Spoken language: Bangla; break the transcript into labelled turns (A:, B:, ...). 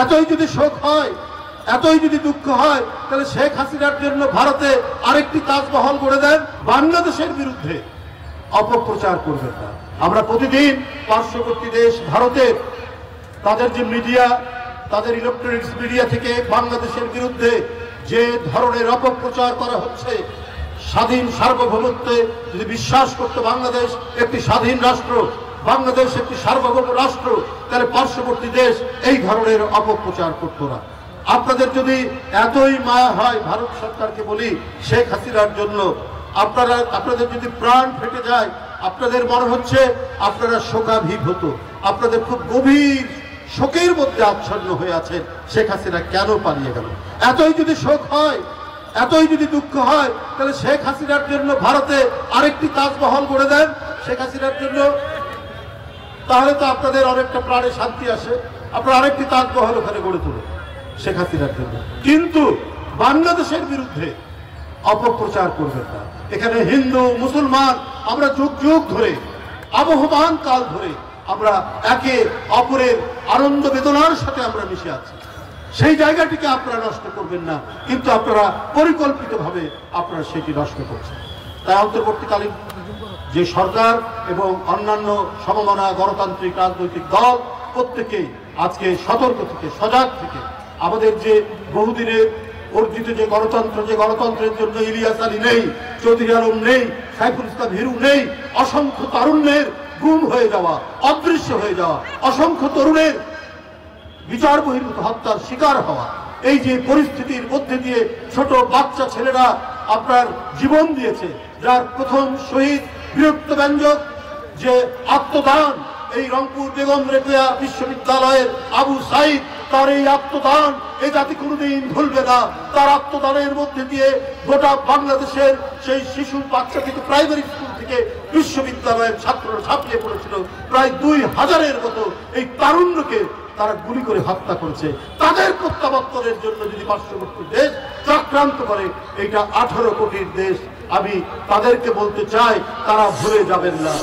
A: এতই যদি শোক হয়, এতই যদি দুঃখ হয়, তাহলে শেখ হাসিনার জন্য ভারতে আরেকটি তাজমহল গড়ে দেন, বাংলাদেশের বিরুদ্ধে অপপ্রচার করবেন না। আমরা প্রতিদিন পার্শ্ববর্তী দেশ ভারতের তাদের যে মিডিয়া, তাদের ইলেকট্রনিক্স মিডিয়া থেকে বাংলাদেশের বিরুদ্ধে যে ধরনের অপপ্রচার করা হচ্ছে, স্বাধীন সার্বভৌমত্বে যদি বিশ্বাস করতে বাংলাদেশ একটি স্বাধীন রাষ্ট্র, বাংলাদেশ একটি সার্বভৌম রাষ্ট্র, তাহলে পার্শ্ববর্তী দেশ এই ধরনের অপপ্রচার করতো না। আপনাদের যদি এতই মায়া হয়, ভারত সরকারকে বলি শেখ হাসিনার জন্য আপনাদের যদি প্রাণ ফেটে যায়, আপনাদের মনে হচ্ছে আপনারা শোকাভিভূত, আপনাদের খুব গভীর শোকের মধ্যে আচ্ছন্ন হয়ে আছেন শেখ হাসিনা কেন পালিয়ে গেল। এতই যদি শোক হয়, এতই যদি দুঃখ হয়, তাহলে শেখ হাসিনার জন্য ভারতে আরেকটি তাজমহল গড়ে দেন শেখ হাসিনার জন্য, তাহলে তো আপনাদের অনেকটা প্রাণে শান্তি আসে। আপনারা আরেকটি তাজমহল ওখানে গড়ে তুলুন শেখ হাসিনার জন্য, কিন্তু বাংলাদেশের বিরুদ্ধে অপপ্রচার করবেন না। এখানে হিন্দু মুসলমান আমরা যুগ যুগ ধরে, আবহমান কাল ধরে আমরা একে অপরের আনন্দ বেদনার সাথে আমরা মিশে আছি। সেই জায়গাটিকে আপনারা নষ্ট করবেন না, কিন্তু আপনারা পরিকল্পিতভাবে আপনারা সেটি নষ্ট করছেন। তাই অন্তর্বর্তীকালীন যে সরকার এবং অন্যান্য সমমনা গণতান্ত্রিক রাজনৈতিক দল প্রত্যেকেই আজকে সতর্ক থেকে, সজাগ থেকে, আমাদের যে বহুদিনের অর্জিত যে গণতন্ত্রের জন্য ইলিয়াস আলী নেই, চৌধুরী আলম নেই, সাইফুল ইসলাম হিরু নেই, অসংখ্য তারুণ্যের গুম হয়ে যাওয়া, অদৃশ্য হয়ে যাওয়া, অসংখ্য তরুণের বিচার বহির্ভূত হত্যার শিকার হওয়া, এই যে পরিস্থিতির মধ্যে দিয়ে ছোট বাচ্চা ছেলেরা আপনার জীবন দিয়েছে, যার প্রথম শহীদ বীরত্ব ব্যঞ্জক যে আত্মদান, এই রংপুর বেগম রেকিয়া বিশ্ববিদ্যালয়ের আবু সাইদ, তার এই আত্মদান এই জাতি কোনোদিন ভুলবে না। তার আত্মদানের মধ্যে দিয়ে গোটা বাংলাদেশের সেই শিশু বাচ্চা থেকে, প্রাইমারি স্কুল থেকে বিশ্ববিদ্যালয়ের ছাত্ররা ঝাঁপিয়ে পড়েছিল। প্রায় 2000-এর মতো এই তারুণ্যকে তারা গুলি করে হত্যা করেছে। তাদের প্রত্যাবর্তনের জন্য যদি পার্শ্ববর্তী দেশ চক্রান্ত করে, এইটা 18 কোটির দেশ, আমি তাদেরকে বলতে চাই তারা ভুলে যাবেন না।